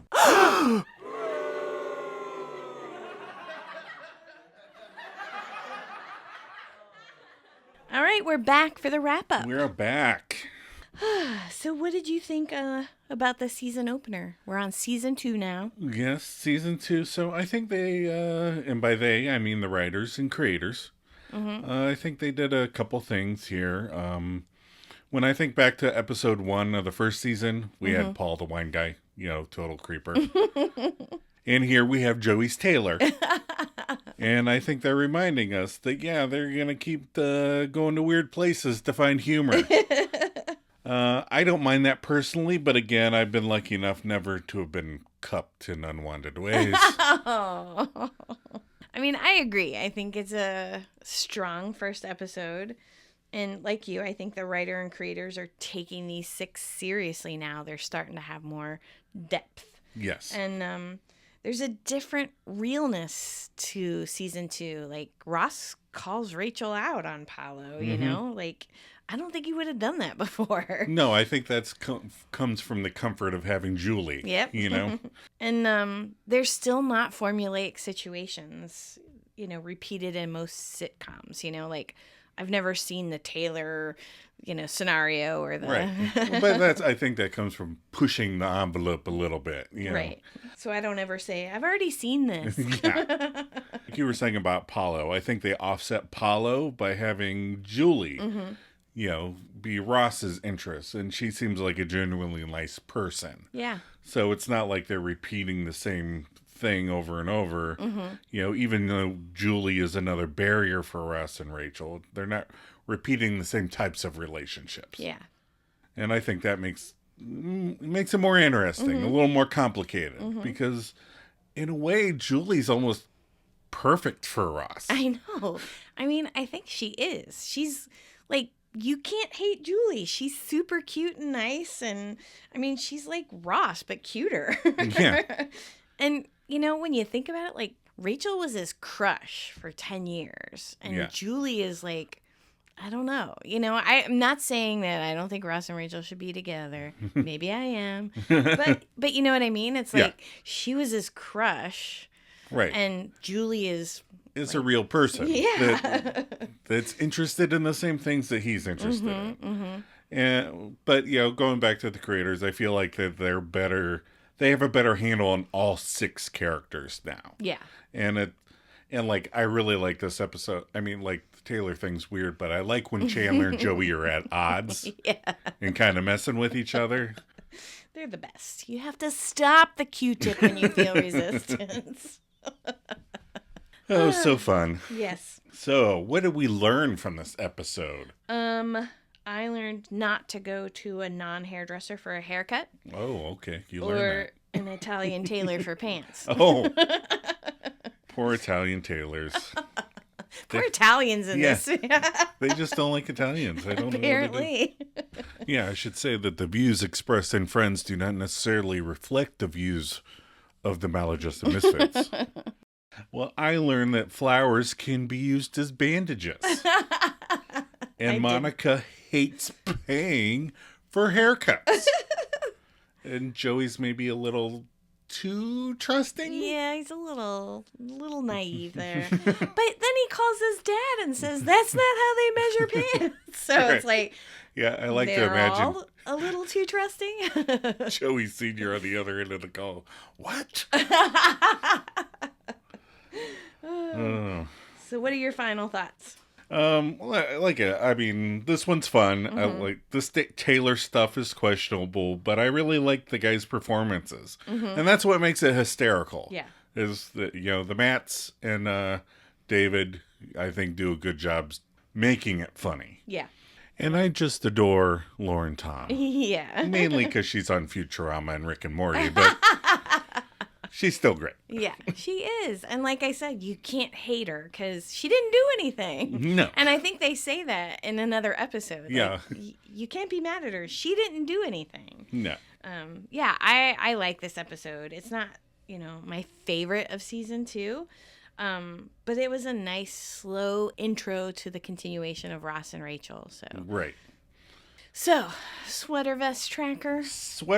All right, we're back for the wrap-up. We're back. So what did you think about the season opener? We're on season 2 now. Yes, season 2. So I think they, and by they, I mean the writers and creators, I think they did a couple things here. When I think back to episode 1 of the first season, we had Paul the wine guy, total creeper. And here we have Joey's tailor. And I think they're reminding us that, they're going to keep going to weird places to find humor. I don't mind that personally, but again, I've been lucky enough never to have been cupped in unwanted ways. I mean, I agree. I think it's a strong first episode. And like you, I think the writer and creators are taking these 6 seriously now. They're starting to have more depth. Yes. And there's a different realness to season 2. Like, Ross calls Rachel out on Paulo, you know? Like, I don't think he would have done that before. No, I think that's comes from the comfort of having Julie. Yep. And there's still not formulaic situations, repeated in most sitcoms, like, I've never seen the Taylor, scenario or the Right. But I think that comes from pushing the envelope a little bit, right. So I don't ever say I've already seen this. Yeah. Like you were saying about Paulo, I think they offset Paulo by having Julie, be Ross's interest, and she seems like a genuinely nice person. Yeah. So it's not like they're repeating the same thing over and over. Even though Julie is another barrier for Ross and Rachel, they're not repeating the same types of relationships. Yeah. And I think that makes it more interesting, a little more complicated, because in a way, Julie's almost perfect for Ross. I know. I mean, I think she is. She's like, you can't hate Julie. She's super cute and nice. And I mean, she's like Ross, but cuter. Yeah. And, when you think about it, like, Rachel was his crush for 10 years. And Julie is like, I don't know. I'm not saying that I don't think Ross and Rachel should be together. Maybe I am. But you know what I mean? It's like she was his crush. Right. And Julie is a real person. Yeah. That's interested in the same things that he's interested in. But going back to the creators, I feel like that they're better. They have a better handle on all 6 characters now. Yeah. And like I really like this episode. I mean, like the Taylor thing's weird, but I like when Chandler and Joey are at odds. Yeah. And kind of messing with each other. They're the best. You have to stop the Q-tip when you feel resistance. Oh, so fun. Yes. So, what did we learn from this episode? I learned not to go to a non-hairdresser for a haircut. Oh, okay. You or learned that. An Italian tailor for pants. Oh. Poor Italian tailors. Poor Italians in this. They just don't like Italians. I don't know. Apparently. Yeah, I should say that the views expressed in Friends do not necessarily reflect the views of the Maladjusted Misfits. Well, I learned that flowers can be used as bandages. And Monica hates paying for haircuts. And Joey's maybe a little too trusting. Yeah, he's a little naive there. But then he calls his dad and says, that's not how they measure pants. So Right. It's like, yeah, I like to they're imagine all a little too trusting. Joey Sr. on the other end of the call. What? Oh. So what are your final thoughts? I mean, this one's fun. I like this Taylor stuff is questionable, but I really like the guys' performances, and that's what makes it hysterical. Yeah, is that the Matts and David, I think, do a good job making it funny. Yeah, and I just adore Lauren Tom. Yeah, mainly because she's on Futurama and Rick and Morty, but. She's still great. Yeah, she is. And like I said, you can't hate her because she didn't do anything. No. And I think they say that in another episode. Yeah. Like, you can't be mad at her. She didn't do anything. No. Yeah, I like this episode. It's not, my favorite of season 2. But it was a nice, slow intro to the continuation of Ross and Rachel. So. Right. So, sweater vest tracker. So,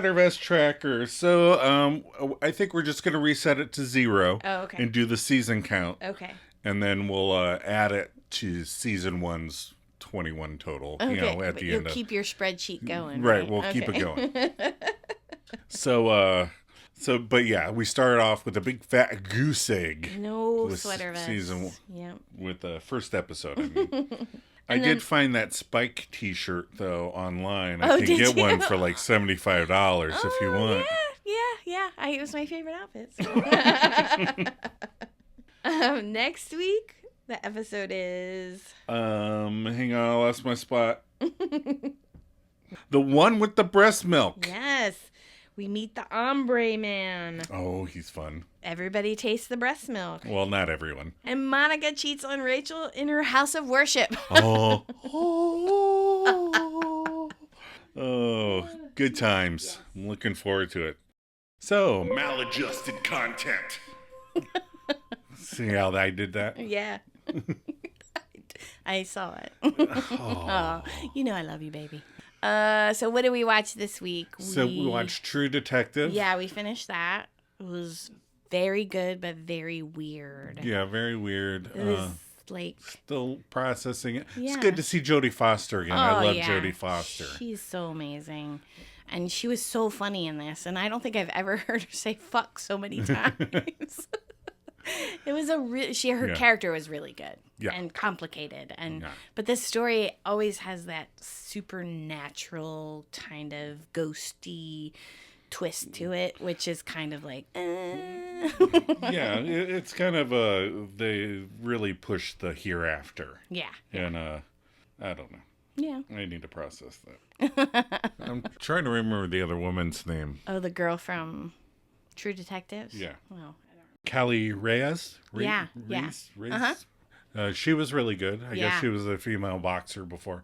I think we're just going to reset it to 0. Oh, okay. And do the season count. Okay. And then we'll add it to season 1's 21 total, okay. at the end. You'll keep your spreadsheet going. Right, we'll keep it going. But yeah, we started off with a big fat goose egg. No sweater vest. With the first episode, I mean. I did find that Spike t-shirt, though, online. I can get one for like $75 if you want. Yeah. It was my favorite outfit. So. Next week, the episode is... hang on, I lost my spot. The one with the breast milk. Yes. We meet the ombre man. Oh, he's fun. Everybody tastes the breast milk. Well, not everyone. And Monica cheats on Rachel in her house of worship. Oh, good times. I'm looking forward to it. So, maladjusted content. See how I did that? Yeah. I saw it. Oh. I love you, baby. So what did we watch this week? We watched True Detective. Yeah, we finished that. It was very good, but very weird. Yeah, very weird. It was just like Still processing it. Yeah. It's good to see Jodie Foster again. I love Jodie Foster. She's so amazing. And she was so funny in this. And I don't think I've ever heard her say fuck so many times. It was her character was really good and complicated. And but this story always has that supernatural kind of ghosty twist to it, which is kind of like Yeah, it's kind of they really push the hereafter. Yeah. And I don't know. Yeah. I need to process that. I'm trying to remember the other woman's name. Oh, the girl from True Detectives? Yeah. Well, I don't Callie Reyes? Yeah. Reyes? She was really good. I guess she was a female boxer before.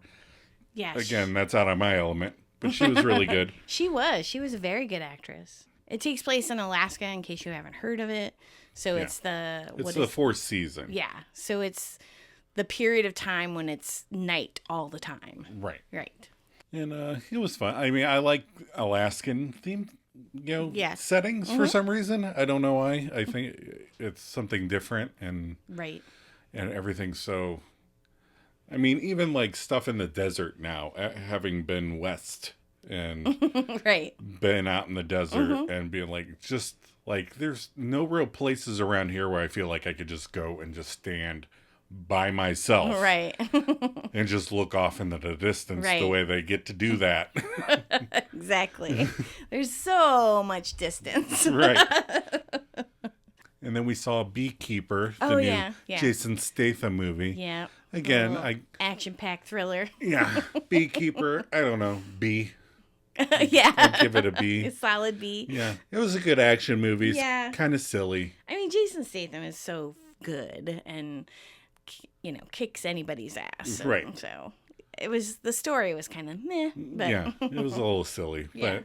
Yeah. Again, that's out of my element. But she was really good. She was a very good actress. It takes place in Alaska, in case you haven't heard of it. So it's the fourth season. Yeah. So it's the period of time when it's night all the time. Right. Right. And it was fun. I mean, I like Alaskan themed, settings for some reason. I don't know why. I think it's something different and everything's so. I mean, even like stuff in the desert now, having been west and been out in the desert and being like, just like, there's no real places around here where I feel like I could just go and just stand by myself. Right. And just look off into the distance the way they get to do that. Exactly. There's so much distance. Right. And then we saw Beekeeper, the new Jason Statham movie. Yeah. Again, action-packed thriller. Yeah. Beekeeper, I don't know, B. Yeah. I'd give it a B. A solid B. Yeah. It was a good action movie. Yeah. Kind of silly. I mean, Jason Statham is so good and, kicks anybody's ass. Right. So the story was kind of meh. But yeah. It was a little silly. Yeah. But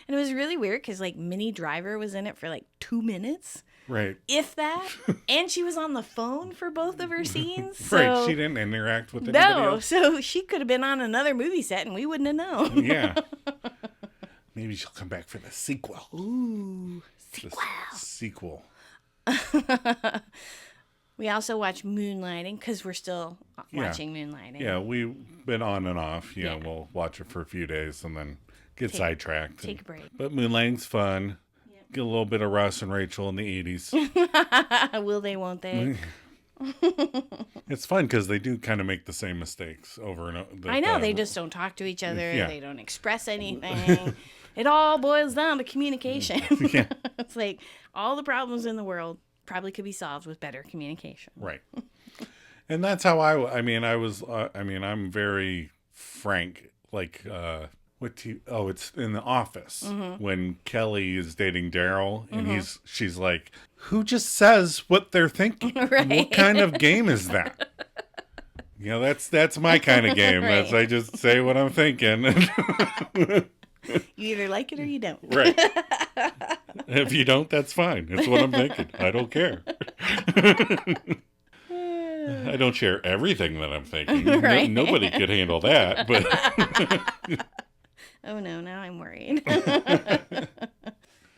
and it was really weird because, Minnie Driver was in it for, 2 minutes. Right. If that. And she was on the phone for both of her scenes. So, right. She didn't interact with anybody else. So she could have been on another movie set and we wouldn't have known. Yeah. Maybe she'll come back for the sequel. Ooh. Sequel. We also watch Moonlighting because we're still watching Moonlighting. Yeah, we've been on and off. We'll watch it for a few days and then get sidetracked. Take a break. But Moonlighting's fun. Get a little bit of Ross and Rachel in the 80s. Will they, won't they? It's fun because they do kind of make the same mistakes over and over. I know, they just don't talk to each other. Yeah. They don't express anything. It all boils down to communication. Yeah. It's like all the problems in the world probably could be solved with better communication. Right. And that's how I'm very frank. It's in The Office when Kelly is dating Daryl and she's like, who just says what they're thinking? Right. What kind of game is that? That's my kind of game. Right. I just say what I'm thinking. You either like it or you don't. Right. If you don't, that's fine. It's what I'm thinking. I don't care. I don't share everything that I'm thinking. Right. Nobody could handle that. But oh no, now I'm worried.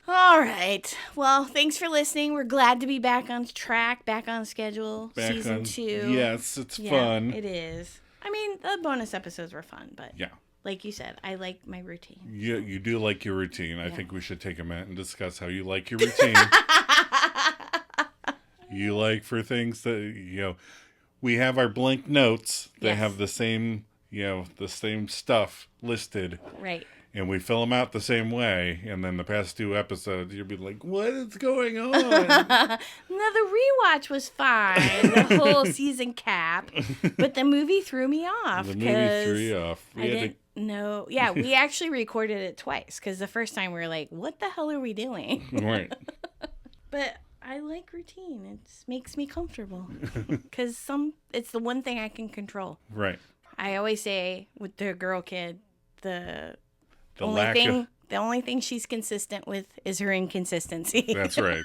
All right. Well, thanks for listening. We're glad to be back on track, back on schedule. Season 2. Yes, it's fun. It is. I mean, the bonus episodes were fun, but yeah. Like you said, I like my routine. Yeah, you do like your routine. I think we should take a minute and discuss how you like your routine. You like for things that, we have our blank notes that have the same, the same stuff listed. Right. And we fill them out the same way. And then the past 2 episodes, you'll be like, what is going on? No, the rewatch was fine. The whole season cap. But the movie threw me off. The movie threw you off. No. Yeah, we actually recorded it twice. Because the first time we were like, what the hell are we doing? Right. But I like routine. It makes me comfortable. Because it's the one thing I can control. Right. I always say with the girl kid, the only thing she's consistent with is her inconsistency. That's right.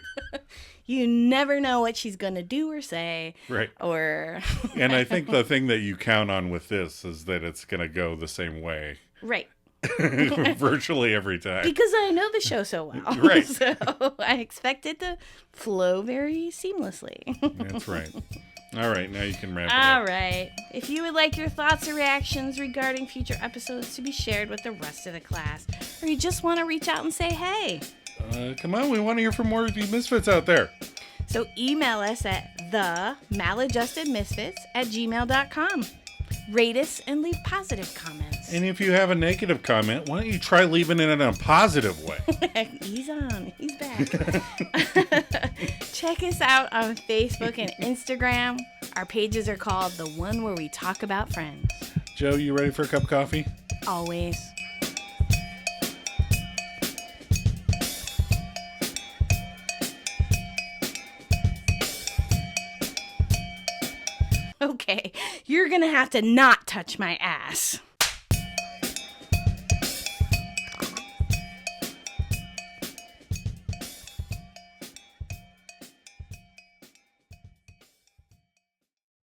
You never know what she's going to do or say. Right. Or and I think the thing that you count on with this is that it's going to go the same way. Right. Virtually every time. Because I know the show so well. Right. So I expect it to flow very seamlessly. That's right. All right, now you can wrap it All up. right. If you would like your thoughts or reactions regarding future episodes to be shared with the rest of the class, or you just want to reach out and say hey, Come on, we want to hear from more of you misfits out there. so email us at themaladjustedmisfits@gmail.com. Rate us and leave positive comments. And if you have a negative comment, why don't you try leaving it in a positive way? He's on. He's back. Check us out on Facebook and Instagram. Our pages are called The One Where We Talk About Friends. Joe, you ready for a cup of coffee? Always. Okay, you're gonna have to not touch my ass.